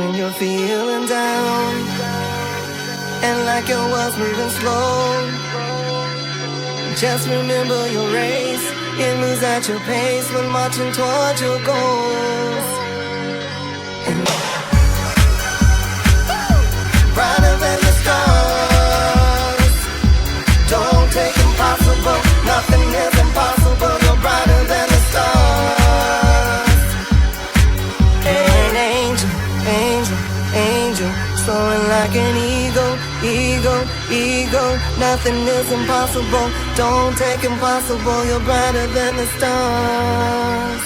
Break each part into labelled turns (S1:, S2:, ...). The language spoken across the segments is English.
S1: when you're feeling down and like your world's moving slow, just remember your race. It moves at your pace when marching towards your goals. And brighter than the stars. Don't take impossible. Nothing is impossible. You're brighter than the stars. An angel, angel, angel, soaring like an eagle, eagle, eagle. Nothing is impossible. Don't take impossible. You're brighter than the stars.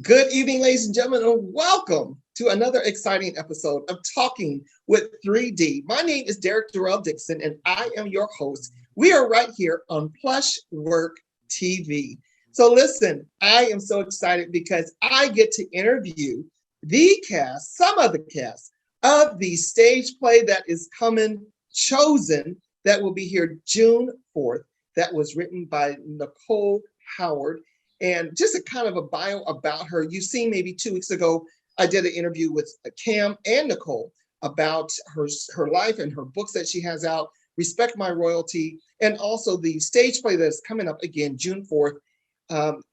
S2: Good evening, ladies and gentlemen, and welcome to another exciting episode of Talking with 3D. My name is Derek Durrell Dixon, and I am your host. We are right here on Plush Work TV. So listen, I am so excited because I get to interview the cast, some of the cast of the stage play that is coming, Chosen, that will be here June 4th. That was written by Nicole Howard. And just a kind of a bio about her. You've seen maybe 2 weeks ago, I did an interview with Cam and Nicole about her life and her books that she has out, Respect My Royalty, and also the stage play that's coming up again, June 4th,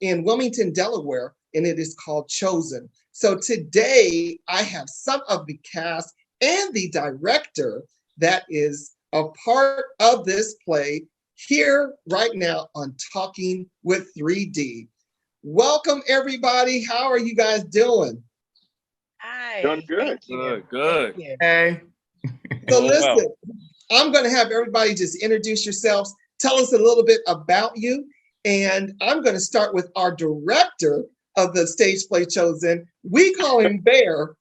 S2: in Wilmington, Delaware, and it is called Chosen. So today, I have some of the cast and the director that is a part of this play here right now on Talking with 3D. Welcome, everybody. How are you guys doing?
S3: Hi.
S4: Doing good.
S3: Good.
S2: Hey. So listen, I'm going to have everybody just introduce yourselves. Tell us a little bit about you. And I'm going to start with our director of the stage play Chosen. We call him Bear.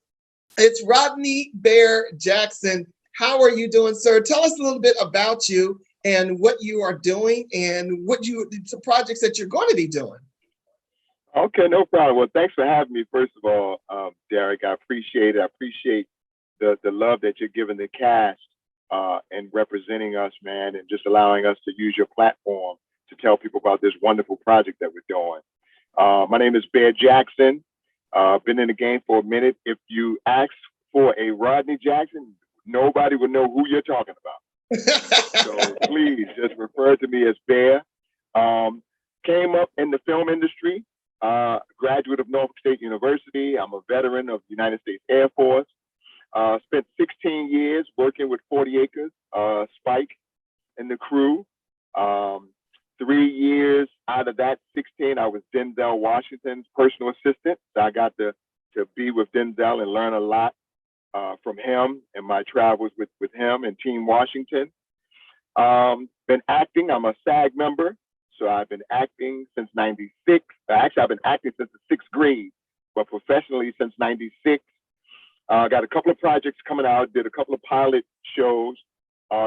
S2: It's Rodney Bear Jackson. How are you doing, sir? Tell us a little bit about you and what you are doing and the projects that you're going to be doing.
S4: Okay, no problem. Well, thanks for having me, first of all, Derek. I appreciate it. I appreciate the love that you're giving the cast and representing us, man, and just allowing us to use your platform to tell people about this wonderful project that we're doing. My name is Bear Jackson. Been in the game for a minute. If you ask for a Rodney Jackson, nobody would know who you're talking about. So please just refer to me as Bear. Came up in the film industry. Graduate of Norfolk State University. I'm a veteran of the United States Air Force. Spent 16 years working with 40 Acres, Spike and the crew. 3 years out of that 16, I was Denzel Washington's personal assistant. So I got to be with Denzel and learn a lot from him and my travels with him and Team Washington. Been acting. I'm a SAG member. So I've been acting since 96. Actually, I've been acting since the 6th grade, but professionally since 96. Got a couple of projects coming out, did a couple of pilot shows.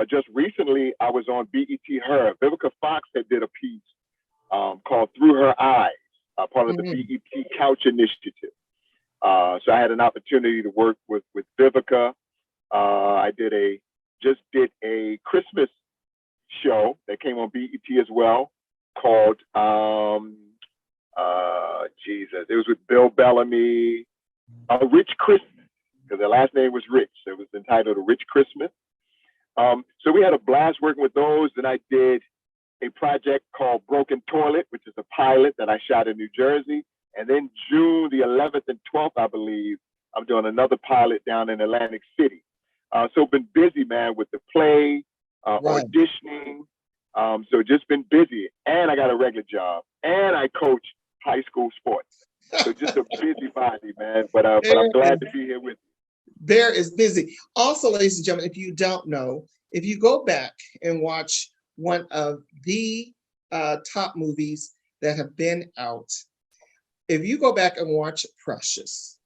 S4: Just recently, I was on BET Her. Vivica Fox had did a piece called Through Her Eyes, part of the BET Couch Initiative. So I had an opportunity to work with Vivica. I just did a Christmas show that came on BET as well, called it was with Bill Bellamy, A Rich Christmas, because their last name was Rich. It was entitled A Rich Christmas. So we had a blast working with those. Then I did a project called Broken Toilet, which is a pilot that I shot in New Jersey. And then June the 11th and 12th, I believe, I'm doing another pilot down in Atlantic City. So been busy, man, with the play, auditioning. So just been busy, and I got a regular job, and I coach high school sports. So just a busybody, man. But I'm glad to be here with you.
S2: Bear is busy. Also, ladies and gentlemen, if you don't know, if you go back and watch one of the top movies that have been out, if you go back and watch Precious,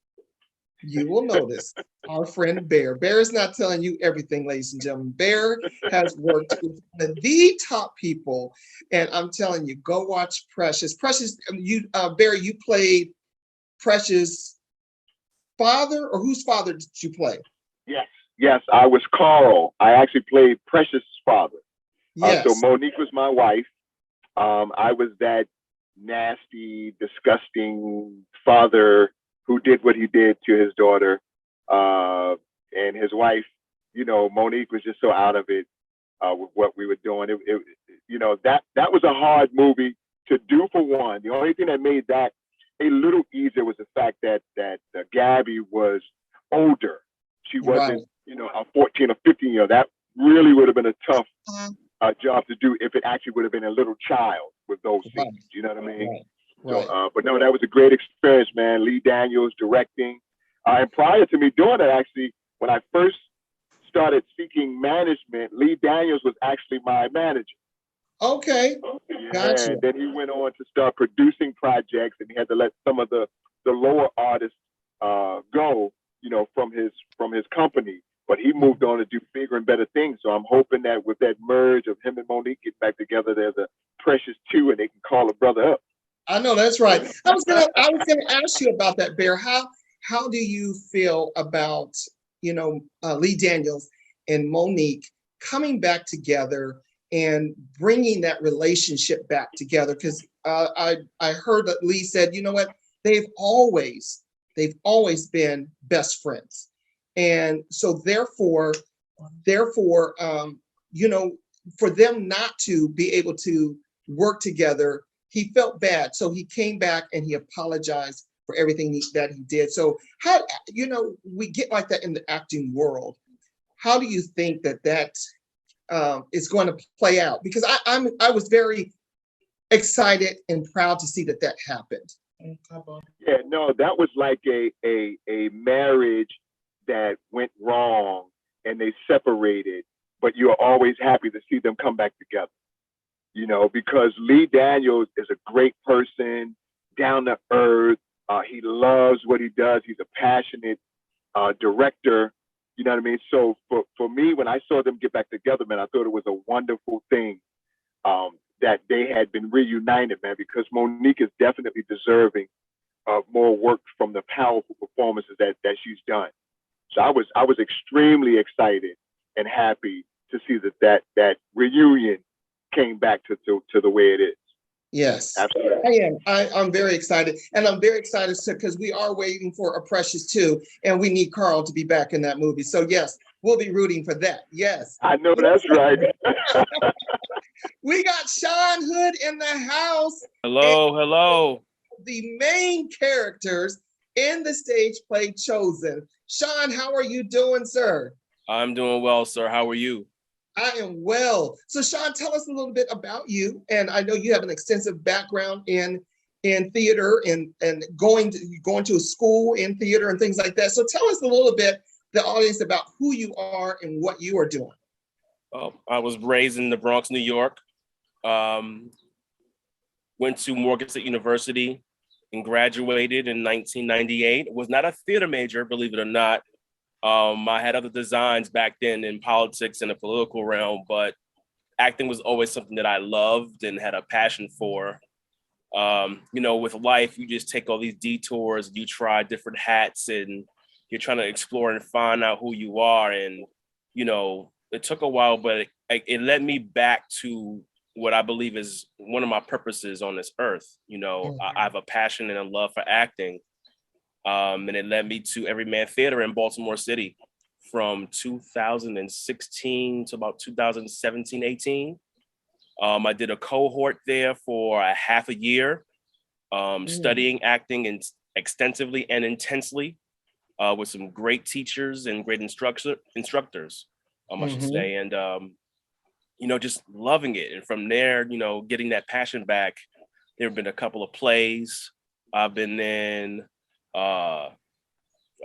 S2: you will notice our friend Bear. Bear is not telling you everything, ladies and gentlemen. Bear has worked with the top people, and I'm telling you, go watch Precious. Precious, Bear, you played Precious' father, or whose father did you play?
S4: Yes, I was Carl. I actually played Precious' father.
S2: Yes.
S4: So Monique was my wife. I was that nasty, disgusting father who did what he did to his daughter. And his wife, Monique was just so out of it with what we were doing. That was a hard movie to do for one. The only thing that made that a little easier was the fact that Gabby was older. She wasn't, a 14 or 15-year-old. That really would have been a tough job to do if it actually would have been a little child with those scenes. You know what I mean?
S2: Right.
S4: So, but no, that was a great experience, man. Lee Daniels directing. And prior to me doing it, actually, when I first started seeking management, Lee Daniels was actually my manager.
S2: Okay. Gotcha.
S4: And then he went on to start producing projects, and he had to let some of the lower artists go, from his company. But he moved on to do bigger and better things. So I'm hoping that with that merge of him and Monique get back together, there's a Precious 2, and they can call a brother up.
S2: I know that's right. I was gonna ask you about that, Bear. How do you feel about Lee Daniels and Monique coming back together and bringing that relationship back together? Because I heard that Lee said, you know what, they've always been best friends, and so therefore, for them not to be able to work together, he felt bad. So he came back and he apologized for everything that he did. So how, we get like that in the acting world. How do you think that is going to play out? Because I was very excited and proud to see that happened.
S4: Yeah, no, that was like a marriage that went wrong and they separated, but you're always happy to see them come back together. Because Lee Daniels is a great person, down to earth. He loves what he does. He's a passionate director. You know what I mean? So for me, when I saw them get back together, man, I thought it was a wonderful thing that they had been reunited, man, because Monique is definitely deserving of more work from the powerful performances that she's done. So I was extremely excited and happy to see that reunion came back to the way it is.
S2: Yes,
S4: absolutely.
S2: I am. I'm very excited, and I'm very excited because we are waiting for A Precious 2, and we need Carl to be back in that movie. So yes, we'll be rooting for that. Yes,
S4: I know that's right.
S2: We got Sean Hood in the house.
S3: Hello.
S2: The main characters in the stage play Chosen. Sean, how are you doing, sir?
S3: I'm doing well, sir. How are you?
S2: I am well. So Sean, tell us a little bit about you. And I know you have an extensive background in theater and going to a school in theater and things like that. So tell us a little bit, the audience, about who you are and what you are doing.
S3: I was raised in the Bronx, New York. Went to Morgan State University and graduated in 1998. Was not a theater major, believe it or not. I had other designs back then in politics and the political realm, but acting was always something that I loved and had a passion for. With life, you just take all these detours, you try different hats, and you're trying to explore and find out who you are. And, it took a while, but it led me back to what I believe is one of my purposes on this earth. I have a passion and a love for acting. And it led me to Everyman Theater in Baltimore City from 2016 to about 2017, 18. I did a cohort there for a half a year, studying acting extensively and intensely with some great teachers and great instructors, I should say. And, just loving it. And from there, getting that passion back, there have been a couple of plays. I've been in a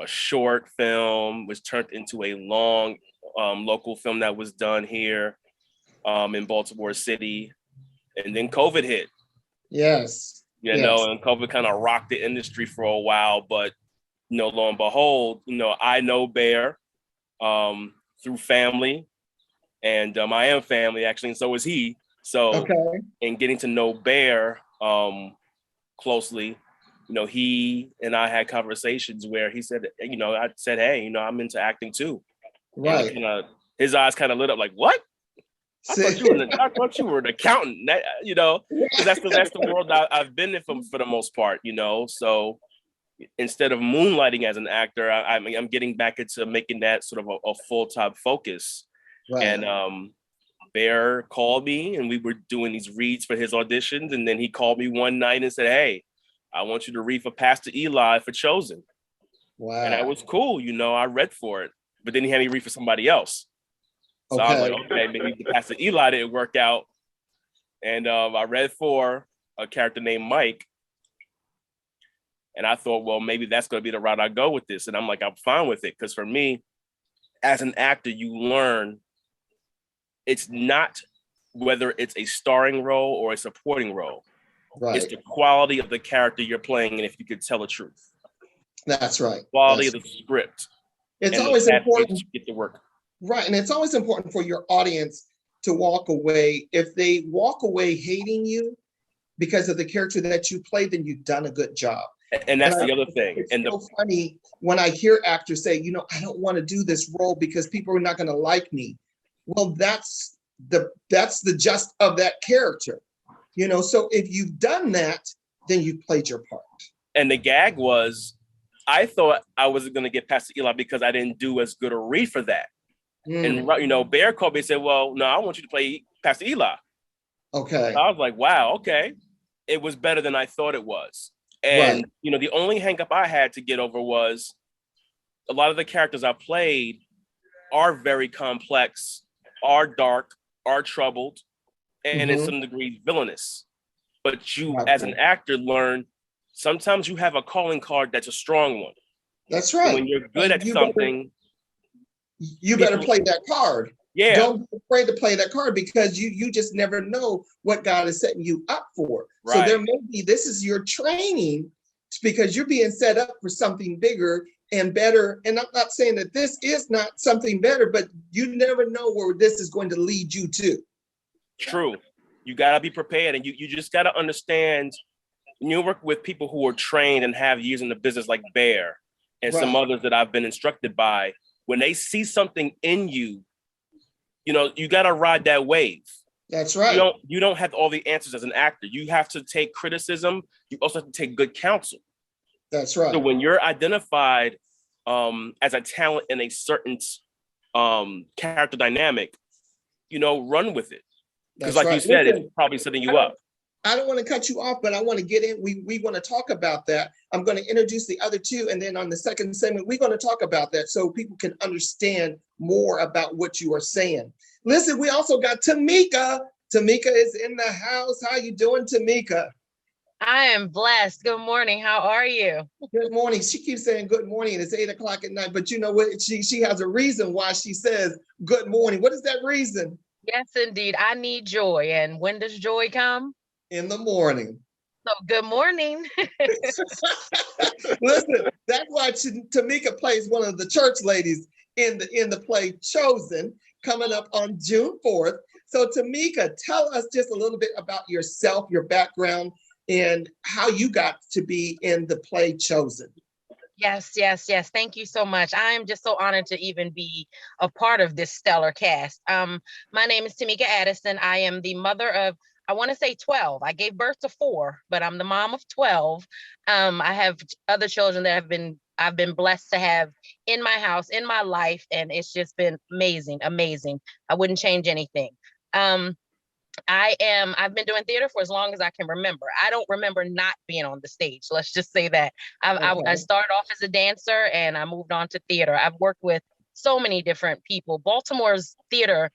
S3: short film, was turned into a long local film that was done here in Baltimore City. And then COVID hit.
S2: Yes.
S3: And COVID kind of rocked the industry for a while, but lo and behold, I know Bear through family, and I am family actually, and so is he. So, in getting to know Bear closely, he and I had conversations where he said, I said, hey, I'm into acting too.
S2: Right.
S3: And his eyes kind of lit up like, what? I thought you were an accountant. That, you know, because that's the world I've been in for the most part. You know, so instead of moonlighting as an actor, I'm getting back into making that sort of a full time focus.
S2: Right.
S3: And Bear called me, and we were doing these reads for his auditions, and then he called me one night and said, "Hey, I want you to read for Pastor Eli for Chosen."
S2: Wow.
S3: And that was cool. You know, I read for it, but then he had me read for somebody else. So I was like, okay, maybe Pastor Eli didn't work out. And I read for a character named Mike. And I thought, well, maybe that's going to be the route I go with this. And I'm like, I'm fine with it. Because for me, as an actor, you learn it's not whether it's a starring role or a supporting role.
S2: Right.
S3: It's the quality of the character you're playing, and if you could tell the truth.
S2: That's right.
S3: Quality of the script.
S2: It's always important
S3: to get to work.
S2: Right. And it's always important for your audience to walk away. If they walk away hating you because of the character that you play, then you've done a good job.
S3: And that's the other thing.
S2: It's
S3: and
S2: so funny when I hear actors say, you know, I don't want to do this role because people are not going to like me. Well, that's the gist of that character. You know, so if you've done that, then you played your part.
S3: And the gag was, I thought I wasn't going to get Pastor Eli because I didn't do as good a read for that. And, you know, Bear called me and said, well, no, I want you to play Pastor Eli.
S2: Okay.
S3: So I was like, wow, okay. It was better than I thought it was. And,
S2: Right.
S3: you know, the only hang up I had to get over was a lot of the characters I played are very complex, are dark, are troubled, and in some degree villainous. But you, as an actor, learn sometimes you have a calling card that's a strong one.
S2: That's right.
S3: So when you're good at something,
S2: you better play that card.
S3: Yeah.
S2: Don't be afraid to play that card because you just never know what God is setting you up for.
S3: Right.
S2: So there may be, this is your training because you're being set up for something bigger and better. And I'm not saying that this is not something better, but you never know where this is going to lead you to.
S3: True. You got to be prepared, and you just got to understand. You work with people who are trained and have years in the business like Bear and some others that I've been instructed by. When they see something in you, you know, you got to ride that wave.
S2: That's right.
S3: You don't have all the answers as an actor. You have to take criticism. You also have to take good counsel.
S2: That's right.
S3: So when you're identified as a talent in a certain character dynamic, you know, run with it. Because like you said, it's probably setting you up.
S2: I don't want to cut you off, but I want to get in. We want to talk about that. I'm going to introduce the other two. And then on the second segment, we're going to talk about that so people can understand more about what you are saying. Listen, we also got Tamika. Tamika is in the house. How you doing, Tamika?
S5: I am blessed. Good morning. How are you?
S2: Good morning. She keeps saying good morning. It's 8 o'clock at night, but you know what? She has a reason why she says good morning. What is that reason?
S5: Yes, indeed. I need joy. And when does joy come?
S2: In the morning.
S5: So good morning.
S2: Listen, that's why Tamika plays one of the church ladies in the play Chosen, coming up on June 4th. So Tamika, tell us just a little bit about yourself, your background, and how you got to be in the play Chosen.
S5: Yes. Thank you so much. I am just so honored to even be a part of this stellar cast. My name is Tamika Addison. I am the mother of, I want to say 12. I gave birth to 4, but I'm the mom of 12. I have other children that I've been blessed to have in my house, in my life, and it's just been amazing. I wouldn't change anything. I've been doing theater for as long as I can remember. I don't remember not being on the stage. Let's just say that. I started off as a dancer and I moved on to theater. I've worked with so many different people. Baltimore's theater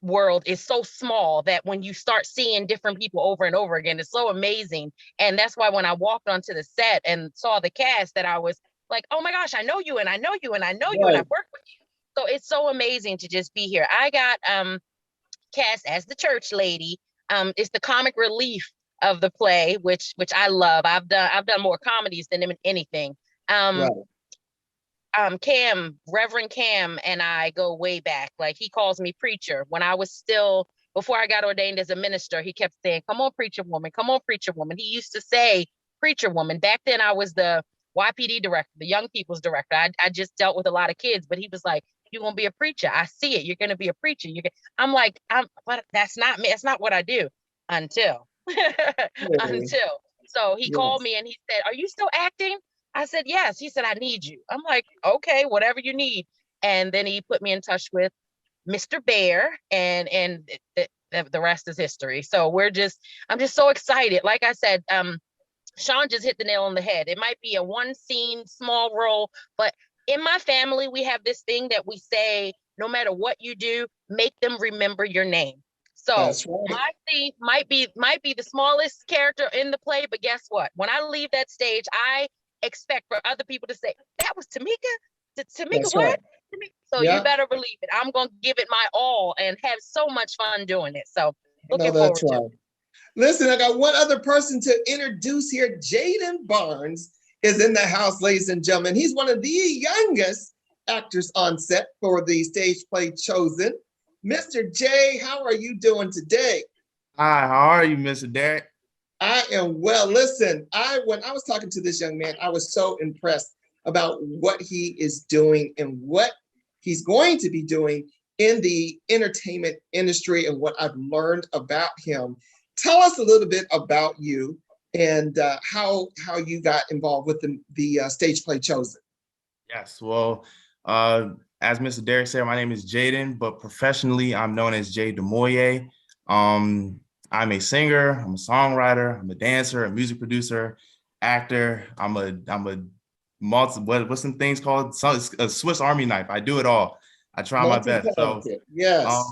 S5: world is so small that when you start seeing different people over and over again, it's so amazing. And that's why when I walked onto the set and saw the cast, that I was like, oh my gosh, I know you and I know you and I know you and I've worked with you. So it's so amazing to just be here. I got cast as the church lady. It's the comic relief of the play, which I love. I've done more comedies than anything. Reverend Cam and I go way back. Like, he calls me preacher. When I was still, before I got ordained as a minister, he kept saying, come on, preacher woman, come on, preacher woman. He used to say preacher woman. Back then I was the YPD director, the young people's director. I just dealt with a lot of kids, but he was like, you're gonna be a preacher. I see it. You're gonna be a preacher. I'm like, but that's not me. That's not what I do until
S2: Really?
S5: until. So he called
S2: Yes.
S5: me and he said, "Are you still acting?" I said, "Yes." He said, "I need you." I'm like, "Okay, whatever you need." And then he put me in touch with Mr. Bear, and the rest is history. So I'm just so excited. Like I said, Sean just hit the nail on the head. It might be a one scene, small role, but in my family, we have this thing that we say, no matter what you do, make them remember your name. So
S2: That's right.
S5: my scene might be the smallest character in the play, but guess what? When I leave that stage, I expect for other people to say, "That was Tamika? Tamika
S2: That's right.
S5: what?" So you
S2: Yeah.
S5: better believe it. I'm gonna give it my all and have so much fun doing it. So
S2: No,
S5: looking
S2: that's
S5: forward to it.
S2: right. Listen, I got one other person to introduce here. Jaden Barnes is in the house, ladies and gentlemen. He's one of the youngest actors on set for the stage play Chosen. Mr. J, how are you doing today?
S6: Hi, how are you, Mr. Derek?
S2: I am well. Listen, when I was talking to this young man, I was so impressed about what he is doing and what he's going to be doing in the entertainment industry and what I've learned about him. Tell us a little bit about you and how you got involved with the stage play Chosen.
S6: Yes, well, as Mr. Derek said, my name is Jaden, but professionally, I'm known as Jay Demoye. Um, I'm a singer, I'm a songwriter, I'm a dancer, a music producer, actor. I'm a what's some things called? So it's a Swiss Army knife. I do it all. I try my best. So,
S2: Multi-talented. Yes.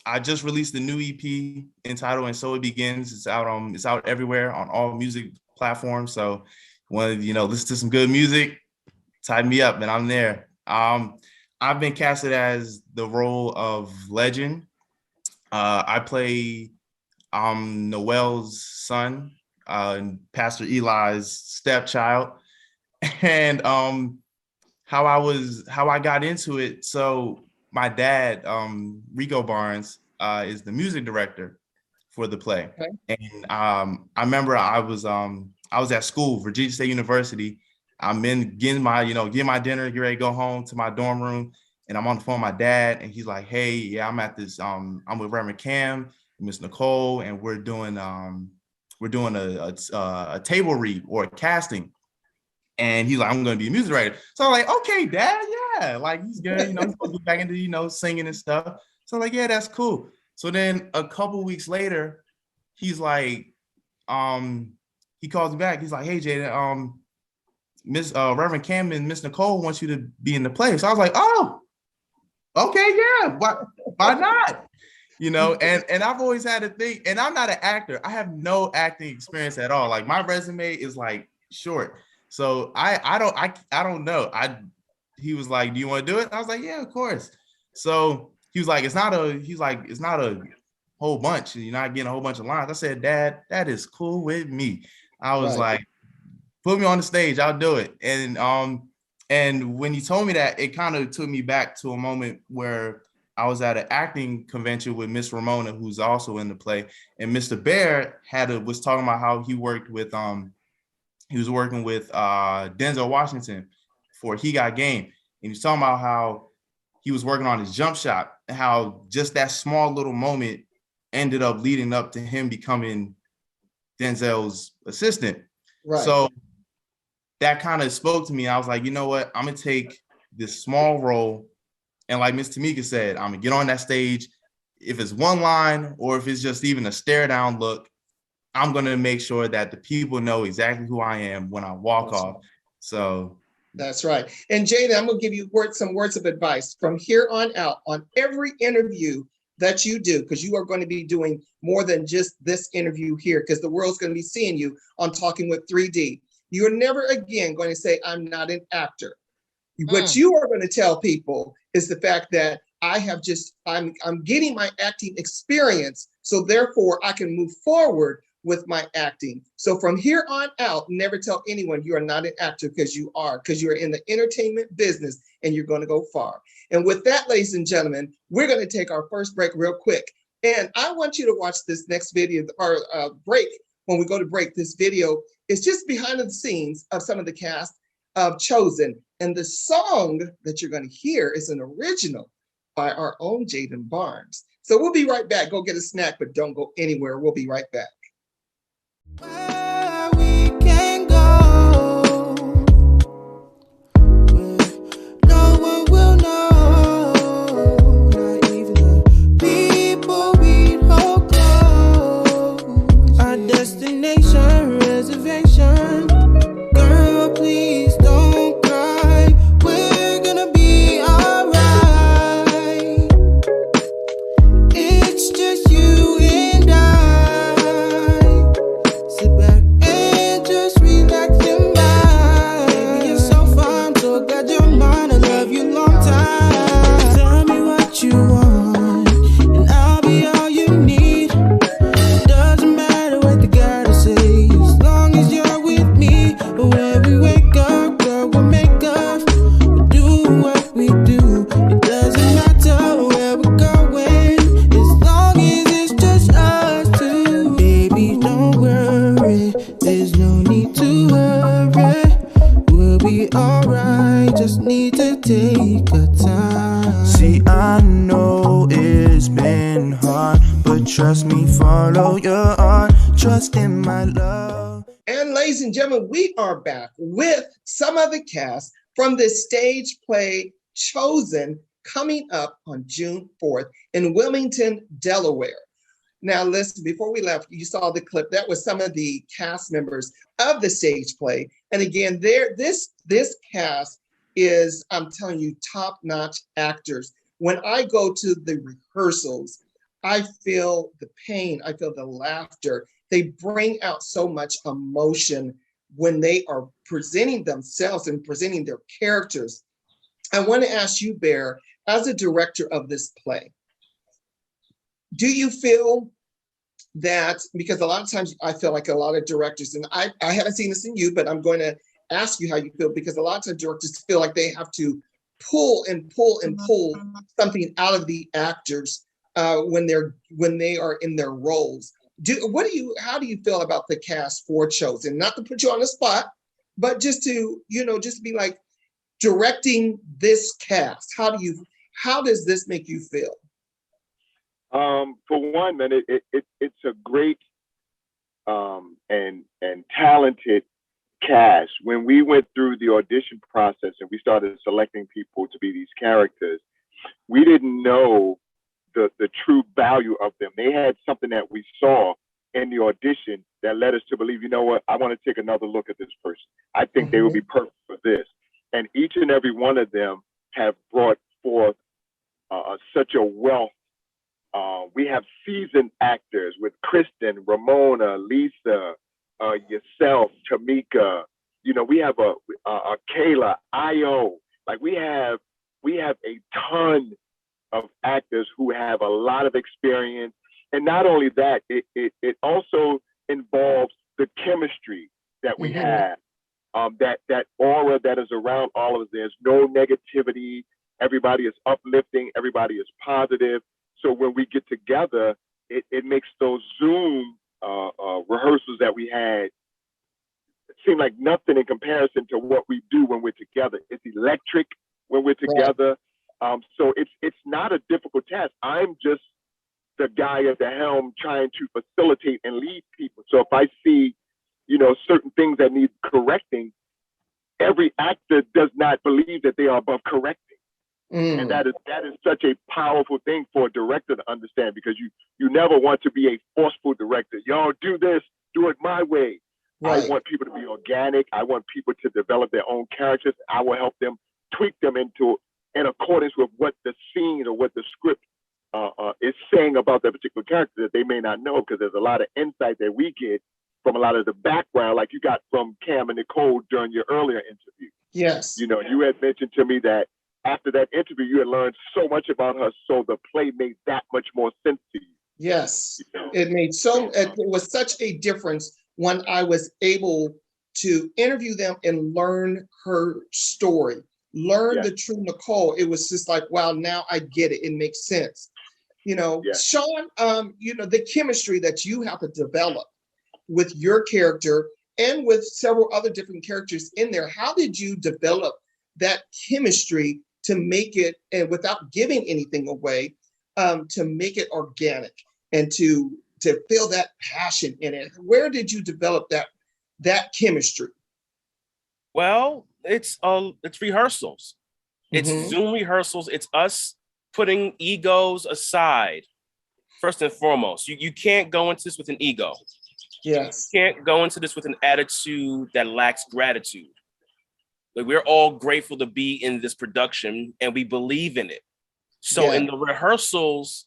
S6: I just released a new EP entitled "And So It Begins." It's out everywhere on all music platforms. So, want to listen to some good music? Type me up, and I'm there. I've been casted as the role of Legend. I play Noel's son, Pastor Eli's stepchild, and how I got into it. So my dad, Rico Barnes, is the music director for the play.
S2: Okay.
S6: And I remember I was at school, Virginia State University. I'm in getting my dinner, get ready to go home to my dorm room, and I'm on the phone with my dad, and he's like, "Hey, yeah, I'm at this. I'm with Reverend Cam, Miss Nicole, and we're doing a table read or a casting." And he's like, "I'm going to be a music writer." So I'm like, "Okay, Dad, yeah, like he's good. He's going to get back into singing and stuff." So I'm like, "Yeah, that's cool." So then a couple weeks later, he's like, he calls me back. He's like, "Hey, Jaden, Miss Reverend Cam and Miss Nicole wants you to be in the play." So I was like, "Oh, okay, yeah, why not?" And I've always had a thing, and I'm not an actor. I have no acting experience at all. Like my resume is like short. So I don't know. He was like, "Do you want to do it?" I was like, "Yeah, of course." So he was like, it's not a whole bunch. You're not getting a whole bunch of lines. I said, "Dad, that is cool with me." I was
S2: Right.
S6: like, "Put me on the stage, I'll do it." And when he told me that, it kind of took me back to a moment where I was at an acting convention with Miss Ramona, who's also in the play, and Mr. Bear was talking about how he worked with Denzel Washington for He Got Game. And he's talking about how he was working on his jump shot and how just that small little moment ended up leading up to him becoming Denzel's assistant.
S2: Right.
S6: So that kind of spoke to me. I was like, you know what? I'm going to take this small role. And like Miss Tamika said, I'm going to get on that stage. If it's one line or if it's just even a stare down look, I'm going to make sure that the people know exactly who I am when I walk off. So
S2: that's right. And Jaden, I'm going to give you some words of advice from here on out on every interview that you do, because you are going to be doing more than just this interview here, because the world's going to be seeing you on Talking with 3D. You're never again going to say, "I'm not an actor." What you are going to tell people is the fact that I'm getting my acting experience, so therefore I can move forward with my acting. So from here on out, never tell anyone you are not an actor, because you are in the entertainment business and you're going to go far. And with that, ladies and gentlemen, we're going to take our first break real quick. And I want you to watch this next video, or break. When we go to break, this video is just behind the scenes of some of the cast. of Chosen. And the song that you're going to hear is an original by our own Jaden Barnes. So we'll be right back. Go get a snack, but don't go anywhere. We'll be right back.
S1: Where we can go, where no one will know, not even the people we hold close. Our destination reservation, girl, please don't cry. We're gonna be alright. It's just you and I. Sit back and just relax your mind. Baby, you're so fun, so got your mind. I love you long time. Tell me what you want, and I'll be all you need. Doesn't matter what they gotta say, as long as you're with me. When we wake up, girl, we'll make up. We'll do what we do. It doesn't matter where we're going, as long as it's just us two. Baby, don't worry, there's no need to worry. We'll be alright, just need to take our time. See, I know it's been hard, but trust me, follow your heart. Trust in my love.
S2: And ladies and gentlemen, we are back with some of the cast from the stage play Chosen, coming up on June 4th in Wilmington, Delaware. Now, listen, before we left, you saw the clip. That was some of the cast members of the stage play. And again, this cast is, I'm telling you, top-notch actors. When I go to the rehearsals, I feel the pain, I feel the laughter. They bring out so much emotion when they are presenting themselves and presenting their characters. I want to ask you, Bear, as a director of this play, do you feel that, because a lot of times I feel like a lot of directors, and I haven't seen this in you, but I'm going to ask you how you feel, because a lot of times directors feel like they have to pull and pull and pull something out of the actors when they are in their roles. How do you feel about the cast for Chosen? Not to put you on the spot, but just to, just be like directing this cast. How does this make you feel?
S4: For one, man, it's a great and talented cast. When we went through the audition process and we started selecting people to be these characters, we didn't know the true value of them. They had something that we saw in the audition that led us to believe, you know what, I want to take another look at this person. I think they would be perfect for this. And each and every one of them have brought forth such a wealth. We have seasoned actors with Kristen, Ramona, Lisa, yourself, Tamika. We have a Kayla, Io. Like we have a ton of actors who have a lot of experience. And not only that, it also involves the chemistry that we have, that aura that is around all of us. There's no negativity. Everybody is uplifting. Everybody is positive. So when we get together, it makes those Zoom rehearsals that we had seem like nothing in comparison to what we do when we're together. It's electric when we're together. So it's not a difficult task. I'm just the guy at the helm trying to facilitate and lead people. So if I see, certain things that need correcting, every actor does not believe that they are above correcting. And that is such a powerful thing for a director to understand, because you never want to be a forceful director. Y'all do this, do it my way. Right. I want people to be organic. I want people to develop their own characters. I will help them tweak them in accordance with what the scene or what the script is saying about that particular character that they may not know, because there's a lot of insight that we get from a lot of the background, like you got from Cam and Nicole during your earlier interview.
S2: Yes.
S4: You had mentioned to me that after that interview, you had learned so much about her, so the play made that much more sense to you.
S2: Yes, it was such a difference when I was able to interview them and learn her story, learn the true Nicole. It was just like, wow, now I get it. It makes sense. Sean, the chemistry that you have to develop with your character and with several other different characters in there. How did you develop that chemistry to make it, and without giving anything away, to make it organic and to feel that passion in it? Where did you develop that chemistry?
S3: Well, it's rehearsals. It's
S2: Mhm.
S3: Zoom rehearsals. It's us putting egos aside. First and foremost, you can't go into this with an ego.
S2: Yes.
S3: You can't go into this with an attitude that lacks gratitude. Like, we're all grateful to be in this production and we believe in it. So
S2: Yeah.
S3: in the rehearsals,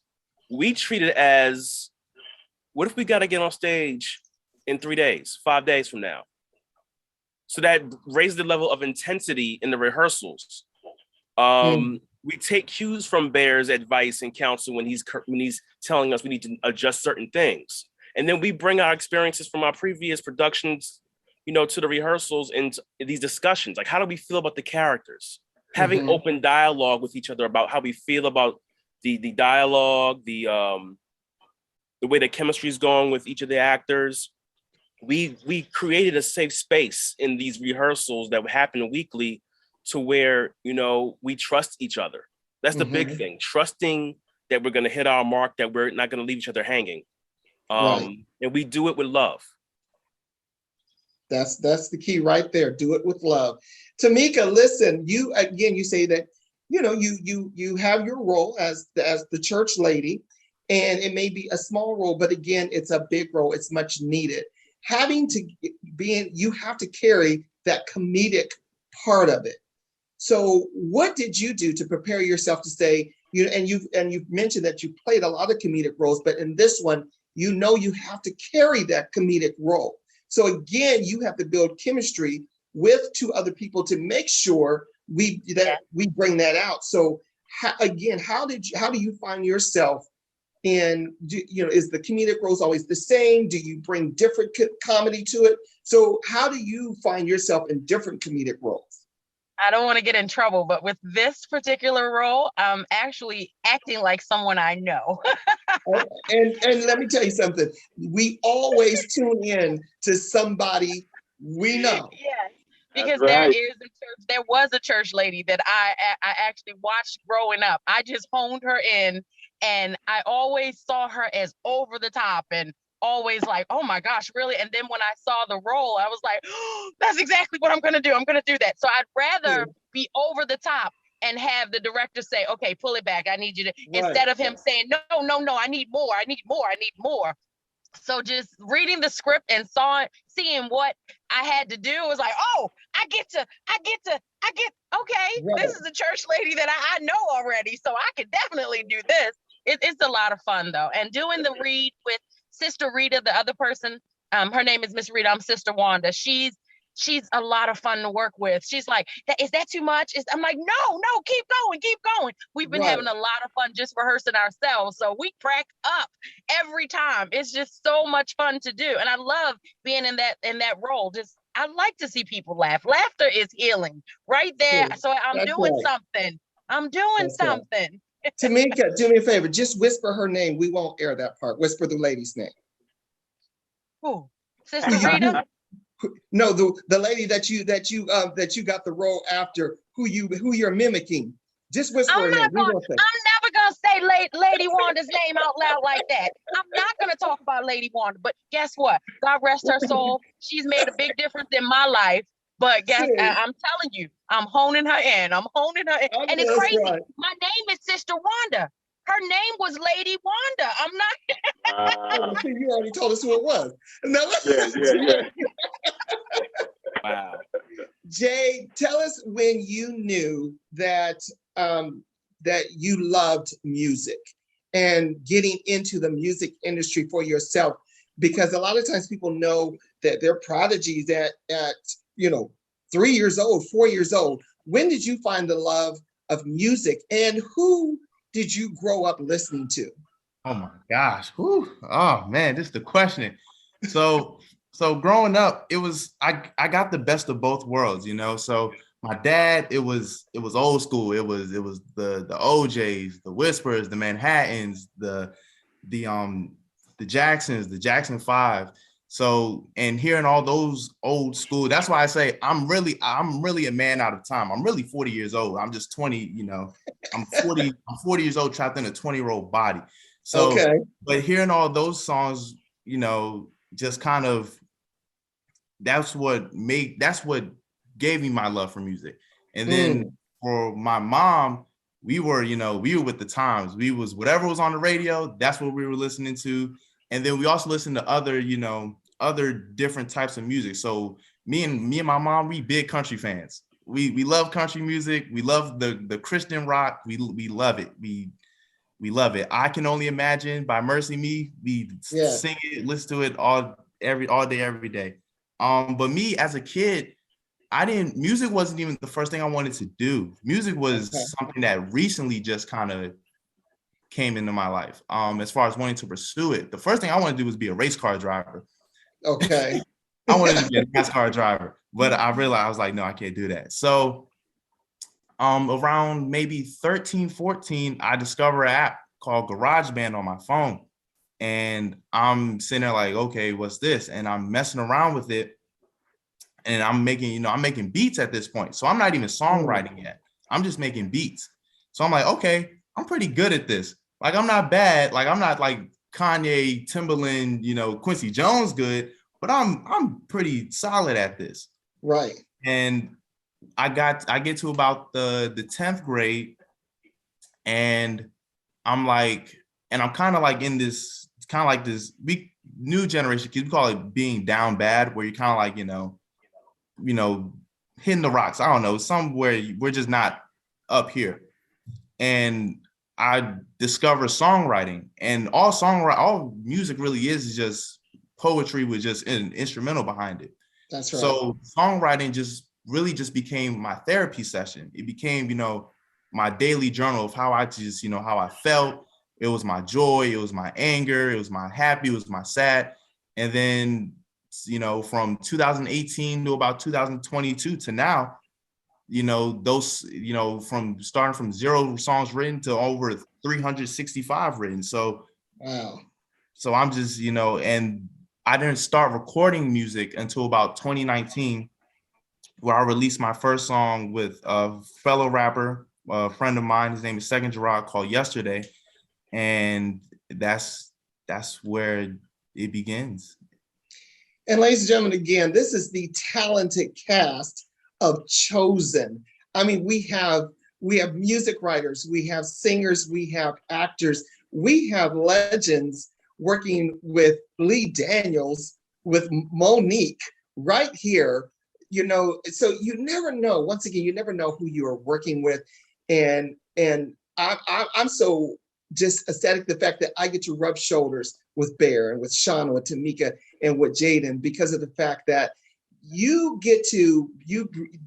S3: we treat it as, what if we got to get on stage in 3 days, 5 days from now? So that raises the level of intensity in the rehearsals. We take cues from Bear's advice and counsel when he's telling us we need to adjust certain things. And then we bring our experiences from our previous productions, to the rehearsals and these discussions. Like, how do we feel about the characters? Having open dialogue with each other about how we feel about the dialogue, the way the chemistry is going with each of the actors. We created a safe space in these rehearsals that happen weekly, to where, we trust each other. That's the big thing. Trusting that we're going to hit our mark, that we're not going to leave each other hanging.
S2: Right.
S3: And we do it with love.
S2: That's the key right there. Do it with love. Tamika, listen, you say that, you have your role as the church lady, and it may be a small role, but again, it's a big role. It's much needed. You have to carry that comedic part of it. So what did you do to prepare yourself to say, and you've mentioned that you played a lot of comedic roles, but in this one, you have to carry that comedic role. So again, you have to build chemistry with two other people to make sure we bring that out. So how do you find yourself in, is the comedic roles always the same? Do you bring different comedy to it? So how do you find yourself in different comedic roles?
S5: I don't want to get in trouble, but with this particular role, I'm actually acting like someone I know.
S2: and let me tell you something. We always tune in to somebody we know.
S5: Yes, because
S4: right.
S5: there was a church lady that I actually watched growing up. I just honed her in, and I always saw her as over the top and always like, oh my gosh, really? And then when I saw the role, I was like, oh, that's exactly what I'm going to do. I'm going to do that. So I'd rather be over the top and have the director say, okay, pull it back. I need you to, instead of him saying, no, I need more. So just reading the script and seeing what I had to do was like, oh, I get, okay, this is a church lady that I know already. So I could definitely do this. It's a lot of fun though. And doing the read with Sister Rita, the other person, her name is Miss Rita. I'm Sister Wanda. She's a lot of fun to work with. She's like, is that too much? I'm like, no, keep going. We've been having a lot of fun just rehearsing ourselves. So we crack up every time. It's just so much fun to do. And I love being in that role. I like to see people laugh. Laughter is healing right there. So I'm doing something.
S2: Tamika, do me a favor. Just whisper her name. We won't air that part. Whisper the lady's name.
S5: Who? Sister Rita?
S2: No, the lady that you got the role after, who you're mimicking. Just whisper her name.
S5: I'm never gonna say Lady Wanda's name out loud like that. I'm not gonna talk about Lady Wanda. But guess what? God rest her soul. She's made a big difference in my life. But I'm telling you, I'm honing her in. And it's crazy. Right. My name is Sister Wanda. Her name was Lady Wanda. I'm not.
S2: You already told us who it was. No.
S3: Wow.
S2: Jay, tell us when you knew that you loved music and getting into the music industry for yourself, because a lot of times people know that they're prodigies at 3 years old, 4 years old. When did you find the love of music, and who did you grow up listening to?
S6: Oh my gosh. Whew. Oh man, this is the question. So growing up, it was I got the best of both worlds, So my dad, it was old school. It was the OJs, the Whispers, the Manhattans, the Jacksons, the Jackson 5. So, and hearing all those old school, that's why I say I'm really a man out of time. I'm really 40 years old. I'm just 20, you know, I'm 40 years old trapped in a 20-year-old body. So,
S2: Okay.
S6: but hearing all those songs, you know, just kind of, that's what gave me my love for music. And then for my mom, we were with the times. We was whatever was on the radio, that's what we were listening to. And then we also listened to other, you know, other different types of music. So me and my mom, we big country fans. We love country music. We love the Christian rock. We love it. We love it. I Can Only Imagine by Mercy Me. We sing it, listen to it all day, every day. But me as a kid, music wasn't even the first thing I wanted to do. Music was something that recently just kind of came into my life. As far as wanting to pursue it, the first thing I wanted to do was be a race car driver.
S2: Okay.
S6: I wanted to be a NASCAR driver, but I realized, I was like, no, I can't do that. So around maybe 13, 14, I discovered an app called GarageBand on my phone. And I'm sitting there like, okay, what's this? And I'm messing around with it. And I'm making beats at this point. So I'm not even songwriting yet. I'm just making beats. So I'm like, okay, I'm pretty good at this. Like, I'm not bad. Like, I'm not like Kanye, Timbaland, you know, Quincy Jones good, but I'm pretty solid at this.
S2: Right. And
S6: I get to about the 10th grade, and I'm kind of like in this, kind of like this new generation, we call it being down bad, where you're kind of like, you know, hitting the rocks. I don't know, somewhere we're just not up here. And I discovered songwriting, and all music really is just poetry with just an instrumental behind it.
S2: That's right.
S6: So songwriting just became my therapy session. It became, you know, my daily journal of how I just, you know, how I felt. It was my joy, it was my anger, it was my happy, it was my sad. And then, you know, from 2018 to about 2022 to now, you know, those, you know, from starting from 0 songs written to over 365 written. So,
S2: wow.
S6: So I'm just, you know, and I didn't start recording music until about 2019, where I released my first song with a fellow rapper, a friend of mine. His name is Second Gerard, called Yesterday. And that's where it begins.
S2: And ladies and gentlemen, again, this is the talented cast of Chosen. I mean, we have music writers, we have singers, we have actors, we have legends working with Lee Daniels, with Monique right here, you know, so you never know. Once again, you never know who you are working with. And I'm so just ecstatic the fact that I get to rub shoulders with Bear and with Shauna, with Tamika, and with Jaden, because of the fact that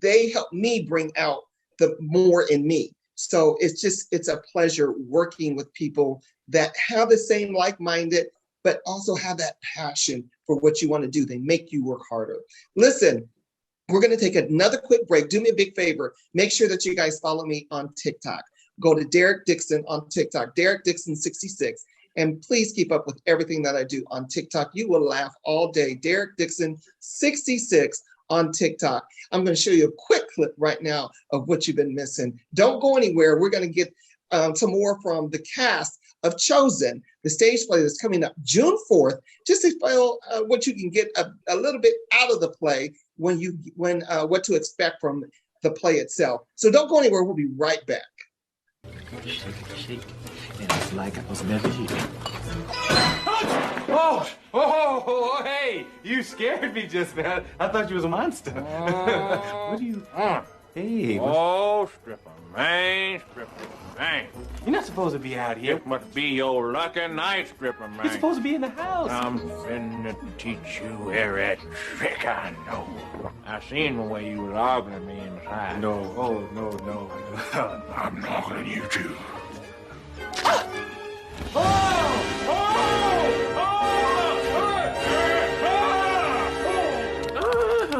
S2: they help me bring out the more in me. So it's a pleasure working with people that have the same like-minded, but also have that passion for what you want to do. They make you work harder. Listen, we're going to take another quick break. Do me a big favor. Make sure that you guys follow me on TikTok. Go to Derek Dixon on TikTok, Derek Dixon 66. And please keep up with everything that I do on TikTok. You will laugh all day. Derek Dixon 66 on TikTok. I'm going to show you a quick clip right now of what you've been missing. Don't go anywhere. We're going to get some more from the cast of Chosen, the stage play that's coming up June 4th, just to feel what you can get a little bit out of the play, when what to expect from the play itself. So don't go anywhere. We'll be right back.
S7: Shake. And it's like I was never here.
S8: Oh, hey, you scared me just now. I thought you was a monster. What do you... Hey.
S9: Stripper man.
S8: You're not supposed to be out here.
S9: It must be your lucky night, stripper man.
S8: You're supposed to be in the house.
S9: I'm finna teach you every trick I know. I seen the way you was ogling me inside.
S8: No.
S9: I'm ogling you too.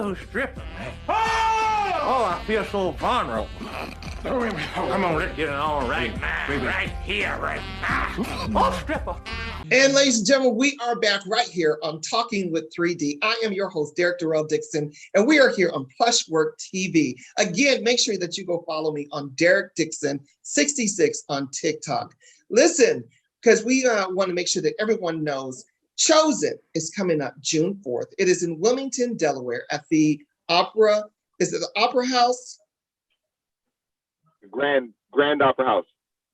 S9: Oh, stripper man. Oh, I feel so vulnerable. Come on, let's get it on right now. Right here, right now. Oh, stripper.
S2: And ladies and gentlemen, we are back right here on Talking with 3D. I am your host, Derek Darrell Dixon, and we are here on Plushwork TV. Again, make sure that you go follow me on Derek Dixon 66 on TikTok. Listen, because we want to make sure that everyone knows Chosen is coming up June 4th. It is in Wilmington, Delaware at the Opera. Is it the Opera House?
S4: Grand Opera House.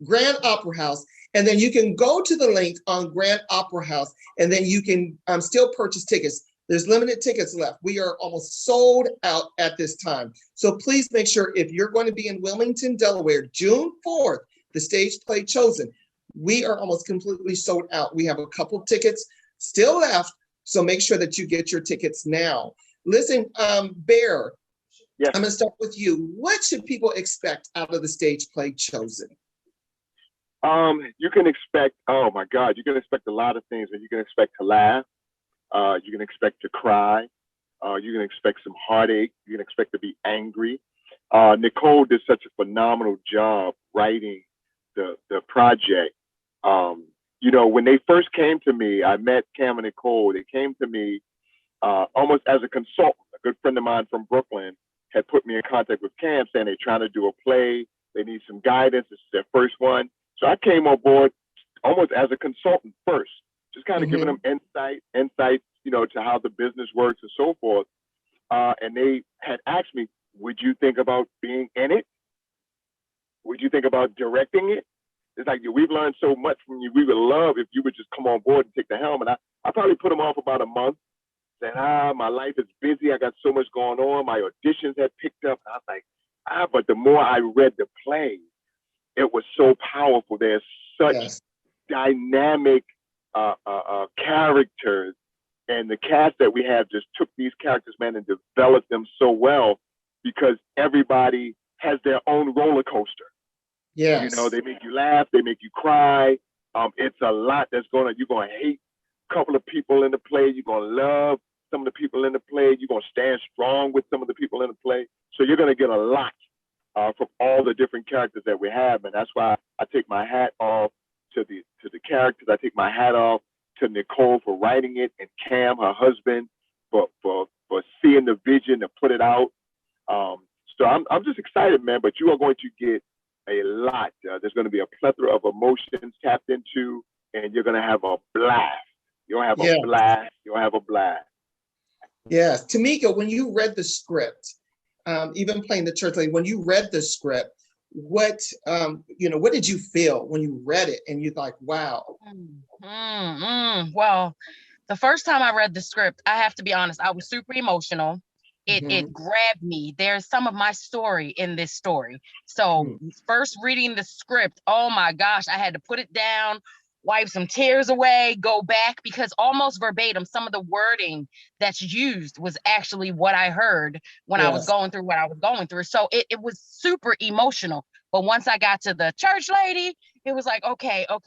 S2: Grand Opera House. And then you can go to the link on Grand Opera House, and then you can still purchase tickets. There's limited tickets left. We are almost sold out at this time. So please make sure if you're going to be in Wilmington, Delaware, June 4th, the stage play Chosen, we are almost completely sold out. We have a couple tickets still left, so make sure that you get your tickets now. Listen, Bear,
S4: yes.
S2: I'm going to start with you. What should people expect out of the stage play Chosen?
S4: You can expect, oh my God, you can expect a lot of things. And you can expect to laugh. You can expect to cry. You can expect some heartache. You can expect to be angry. Nicole did such a phenomenal job writing the project. You know, when they first came to me, I met Cam and Nicole. They came to me almost as a consultant. A good friend of mine from Brooklyn had put me in contact with Cam saying they're trying to do a play. They need some guidance. This is their first one. So I came on board almost as a consultant first, just kind of giving them insight, you know, to how the business works and so forth. And they had asked me, would you think about being in it? Would you think about directing it? It's like, we've learned so much from you. We would love if you would just come on board and take the helm. And I probably put them off about a month, saying, my life is busy. I got so much going on. My auditions had picked up. And I was like, but the more I read the play, it was so powerful. There's such dynamic characters. And the cast that we have just took these characters, man, and developed them so well because everybody has their own roller coaster.
S2: Yes.
S4: You know, they make you laugh, they make you cry. It's a lot you're gonna hate a couple of people in the play, you're gonna love some of the people in the play, you're gonna stand strong with some of the people in the play. So you're gonna get a lot from all the different characters that we have. And that's why I take my hat off to the characters. I take my hat off to Nicole for writing it, and Cam, her husband, for seeing the vision to put it out. So I'm just excited, man. But you are going to get a lot. There's going to be a plethora of emotions tapped into, and you're going to have a blast. You'll have a blast. You'll have a blast.
S2: Yes. Tamika, when you read the script, even playing the church lady, when you read the script, what did you feel when you read it and you're like, wow?
S5: Well, the first time I read the script, I have to be honest, I was super emotional. It grabbed me. There's some of my story in this story. So first reading the script, oh my gosh, I had to put it down, wipe some tears away, go back, because almost verbatim, some of the wording that's used was actually what I heard when I was going through what I was going through. So it was super emotional. But once I got to the church lady, it was like, okay, I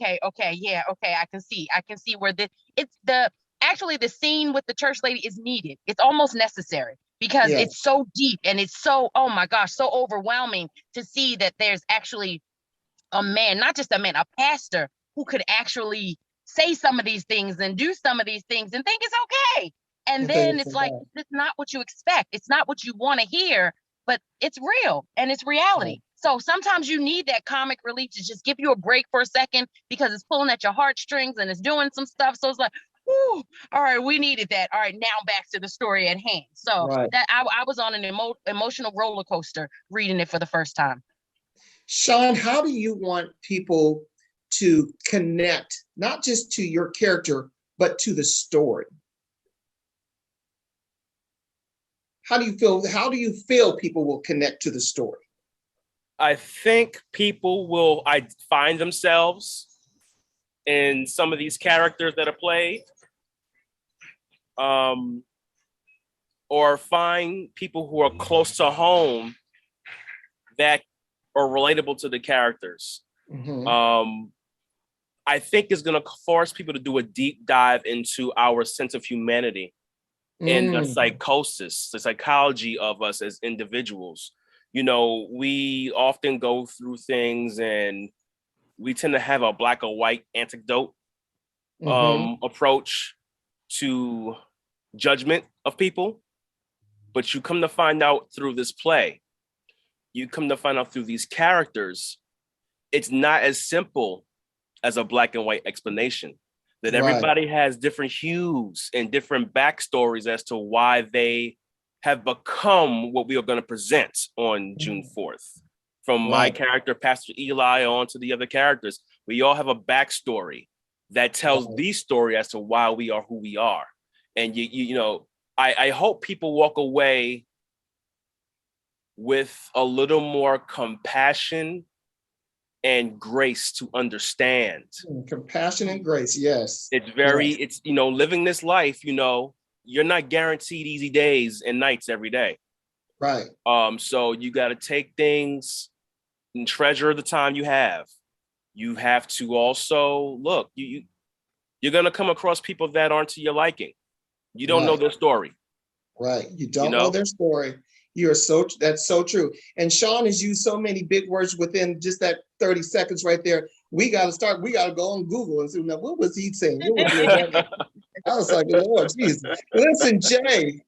S5: can see where the scene with the church lady is needed. It's almost necessary because it's so deep and it's so, oh my gosh, so overwhelming to see that there's actually a man, not just a man, a pastor who could actually say some of these things and do some of these things and think it's okay. And then it's like, it's not what you expect. It's not what you want to hear, but it's real and it's reality. So sometimes you need that comic relief to just give you a break for a second because it's pulling at your heartstrings and it's doing some stuff. So it's like, whew, all right, we needed that. All right, now back to the story at hand. So that I was on an emotional roller coaster reading it for the first time.
S2: Sean, how do you want people to connect, not just to your character, but to the story? How do you feel people will connect to the story?
S3: I think people will find themselves in some of these characters that are played, or find people who are close to home that are relatable to the characters. I think it's going to force people to do a deep dive into our sense of humanity and the psychosis, the psychology of us as individuals. You know, we often go through things and we tend to have a black or white anecdote approach to judgment of people. But you come to find out through this play, you come to find out through these characters, it's not as simple as a black and white explanation. That everybody has different hues and different backstories as to why they have become what we are going to present on June 4th. From my character, Pastor Eli, on to the other characters, we all have a backstory that tells the story as to why we are who we are. And you know, I hope people walk away with a little more compassion and grace to understand.
S2: Compassion and grace, yes.
S3: It's, you know, living this life, you know, you're not guaranteed easy days and nights every day.
S2: Right.
S3: So you got to take things and treasure the time you have. You have to also look, you're going to come across people that aren't to your liking. You don't know their story.
S2: Right. You don't know their story. That's so true. And Sean has used so many big words within just that 30 seconds right there. We got to go on Google and see, now, what was he saying? I was like, Lord Jesus. Listen, Jay,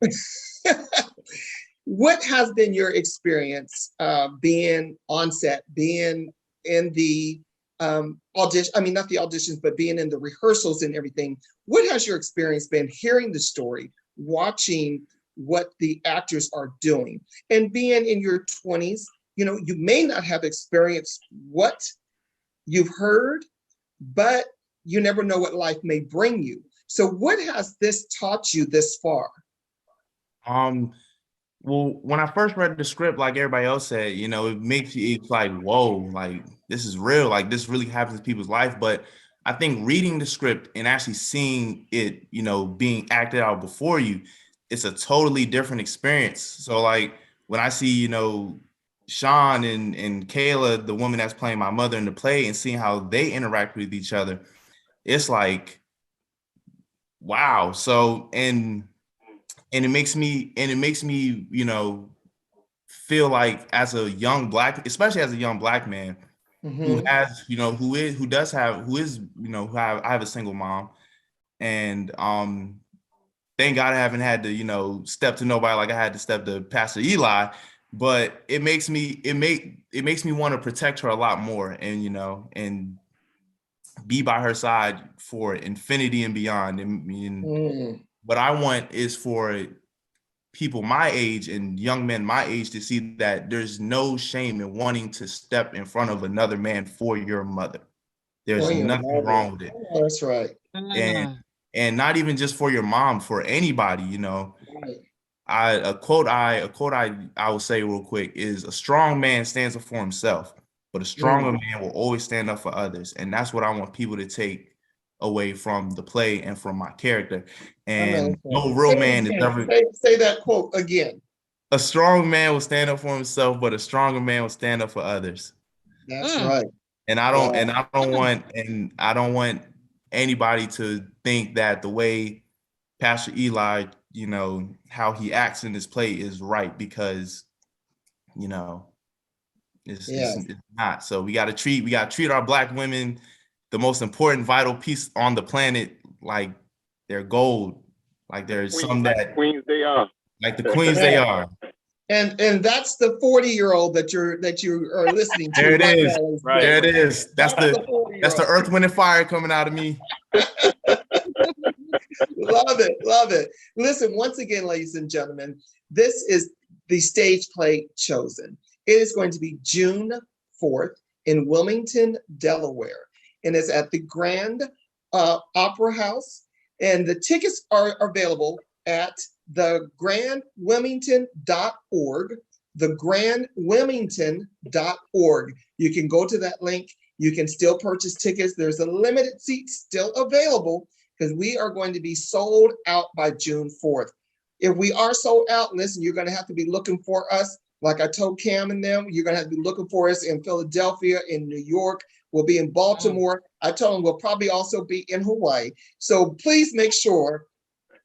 S2: what has been your experience being on set, being in the audition, I mean, not the auditions, but being in the rehearsals and everything? What has your experience been hearing the story, watching what the actors are doing, and being in your 20s? You know, you may not have experienced what you've heard, but you never know what life may bring you. So what has this taught you this far?
S6: Well, when I first read the script, like everybody else said, you know, it's like, whoa, like this is real, like this really happens in people's life. But I think reading the script and actually seeing it, you know, being acted out before you, it's a totally different experience. So like when I see, you know, Sean and Kayla, the woman that's playing my mother in the play, and seeing how they interact with each other, it's like, wow. So, and it makes me, you know, feel like as a young black, especially as a young black man who has, you know, who is, you know, I have a single mom, and thank God I haven't had to, you know, step to nobody like I had to step to Pastor Eli, but it makes me want to protect her a lot more, and, you know, and be by her side for infinity and beyond. And what I want is for people my age and young men my age to see that there's no shame in wanting to step in front of another man for your mother. There's nothing wrong with it.
S2: Oh, that's right.
S6: And not even just for your mom, for anybody, you know. A quote I will say real quick is, a strong man stands up for himself, but a stronger man will always stand up for others. And that's what I want people to take away from the play and from my character. And no real man is ever—
S2: say that quote again.
S6: A strong man will stand up for himself, but a stronger man will stand up for others.
S2: That's right.
S6: And I don't want anybody to think that the way Pastor Eli, you know, how he acts in this play is right, because, you know, it's not. So we gotta treat our black women, the most important vital piece on the planet, like they're gold. Like there's some that
S4: queens they are.
S6: Like the queens they are.
S2: And that's the 40-year-old that you are listening to.
S6: There it is. Right. There it is. That's the Earth, Wind, and Fire coming out of me.
S2: Love it. Listen, once again, ladies and gentlemen, this is the stage play Chosen. It is going to be June 4th in Wilmington, Delaware, and it's at the Grand Opera House. And the tickets are available at thegrandwilmington.org, thegrandwilmington.org. You can go to that link. You can still purchase tickets. There's a limited seat still available, because we are going to be sold out by June 4th. If we are sold out, listen, you're going to have to be looking for us. Like I told Cam and them, you're going to have to be looking for us in Philadelphia, in New York. We'll be in Baltimore. I told them we'll probably also be in Hawaii. So please make sure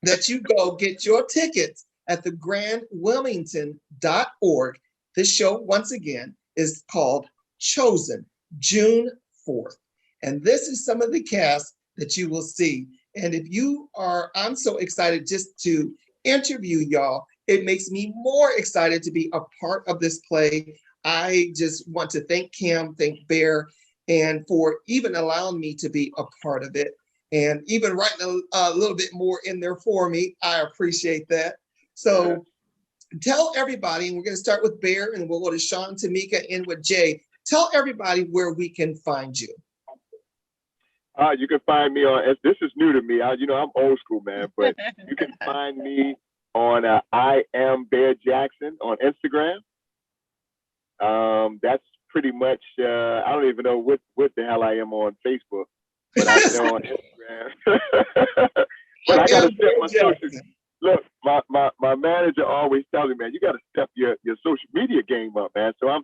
S2: that you go get your tickets at thegrandwilmington.org. This show, once again, is called Chosen, June 4th. And this is some of the cast that you will see. And if you are, I'm so excited just to interview y'all. It makes me more excited to be a part of this play. I just want to thank Kim, thank Bear, and for even allowing me to be a part of it. And even writing a little bit more in there for me. I appreciate that. So tell everybody, and we're going to start with Bear, and we'll go to Sean, Tamika, and with Jay. Tell everybody where we can find you.
S4: You can find me on, this is new to me. I'm old school, man, but you can find me on I Am Bear Jackson on Instagram. That's pretty much, I don't even know what the hell I am on Facebook, but I'm there on Instagram. But I got to step my social. Look, my manager always tells me, man, you got to step your social media game up, man. So I'm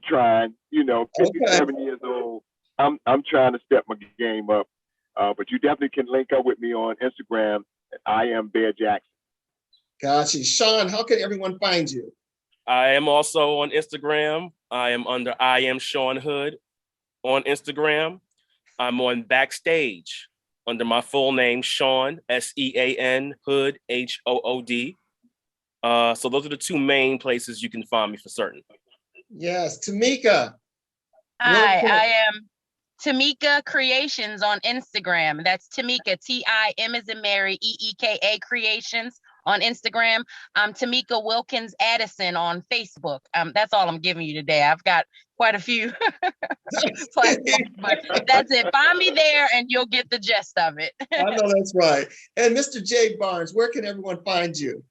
S4: trying, 57 years old. I'm trying to step my game up. But you definitely can link up with me on Instagram. I Am Bear Jackson.
S2: Gotcha. Sean, how can everyone find you?
S3: I am also on Instagram. I am under I Am Sean Hood on Instagram. I'm on Backstage under my full name, Sean, Sean, Hood, Hood. So those are the two main places you can find me for certain.
S2: Yes, Tamika.
S5: Hi, I am Tamika Creations on Instagram. That's Tamika, Tim as in Mary, EEKA Creations on Instagram. I'm Tamika Wilkins Addison on Facebook. That's all I'm giving you today. I've got quite a few platforms, but that's it. Find me there and you'll get the gist of it.
S2: I know that's right. And Mr. Jay Barnes, where can everyone find you?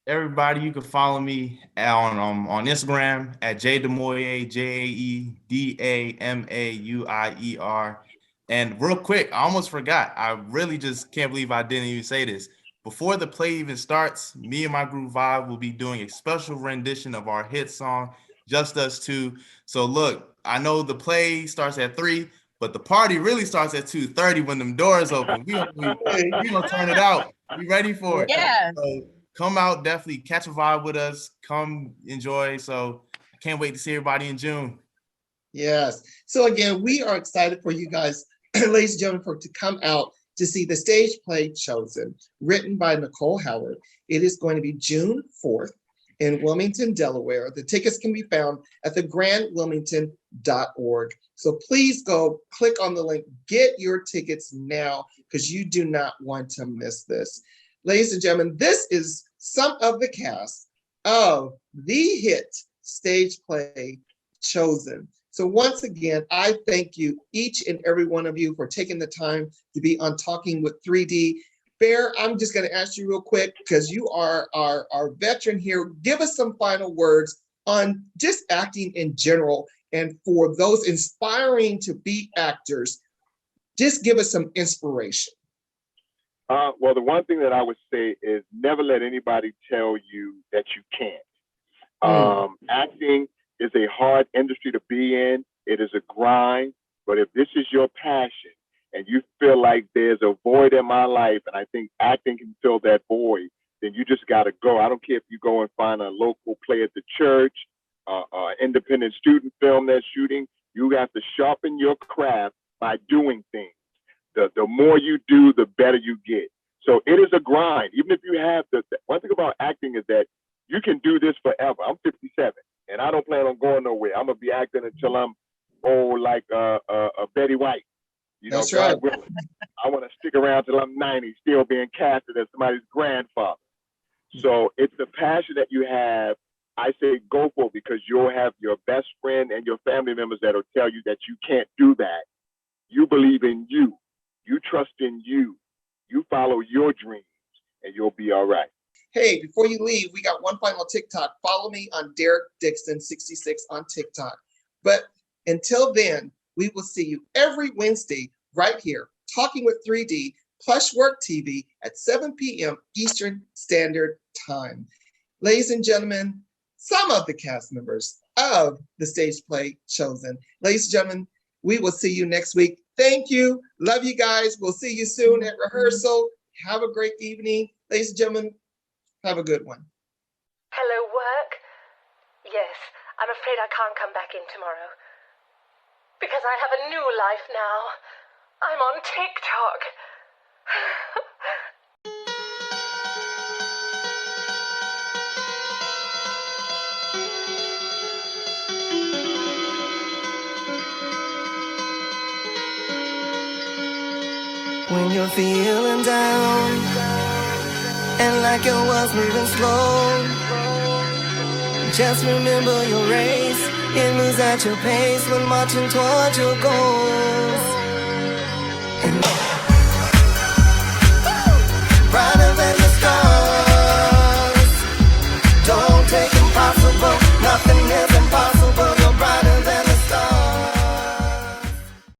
S6: Everybody, you can follow me on Instagram at JDeMauier, JaeDamauier. And real quick, I almost forgot. I really just can't believe I didn't even say this. Before the play even starts, me and my group Vibe will be doing a special rendition of our hit song, Just Us Two. So look, I know the play starts at 3, but the party really starts at 2:30 when them doors open. We gonna turn it out. We ready for it?
S5: Yeah.
S6: So come out, definitely catch a vibe with us. Come enjoy. So I can't wait to see everybody in June.
S2: Yes. So again, we are excited for you guys, ladies and gentlemen, to come out to see the stage play Chosen, written by Nicole Howard. It is going to be June 4th in Wilmington, Delaware. The tickets can be found at thegrandwilmington.org. So please go click on the link, get your tickets now, because you do not want to miss this. Ladies and gentlemen, this is some of the cast of the hit stage play Chosen. So once again, I thank you, each and every one of you, for taking the time to be on Talking with 3D. Bear, I'm just going to ask you real quick, because you are our veteran here. Give us some final words on just acting in general, and for those inspiring to be actors, just give us some inspiration.
S4: Well, the one thing that I would say is never let anybody tell you that you can't. Acting is a hard industry to be in. It is a grind, but if this is your passion and you feel like there's a void in my life and I think acting can fill that void, then you just got to go. I don't care if you go and find a local play at the church, independent student film that's shooting. You have to sharpen your craft by doing things. The more you do, the better you get. So it is a grind. Even if you have the one thing about acting is that you can do this forever. I'm 57 and I don't plan on going nowhere. I'm gonna be acting until I'm old, like a Betty White.
S2: That's right.
S4: I want to stick around till I'm 90, still being casted as somebody's grandfather. So it's the passion that you have. I say go for it, because you'll have your best friend and your family members that'll tell you that you can't do that. You believe in you. You trust in you. You follow your dreams and you'll be all right.
S2: Hey, before you leave, we got one final TikTok. Follow me on Derek Dixon 66 on TikTok. But until then, we will see you every Wednesday right here, Talking with 3D, Plushwork TV at 7 p.m. Eastern Standard Time. Ladies and gentlemen, some of the cast members of the stage play Chosen. Ladies and gentlemen, we will see you next week. Thank you. Love you guys. We'll see you soon at rehearsal. Have a great evening. Ladies and gentlemen, have a good one.
S10: Hello, work? Yes, I'm afraid I can't come back in tomorrow. Because I have a new life now. I'm on TikTok.
S1: When you're feeling down and like your world's moving slow, just remember your race. It moves at your pace when marching towards your goal.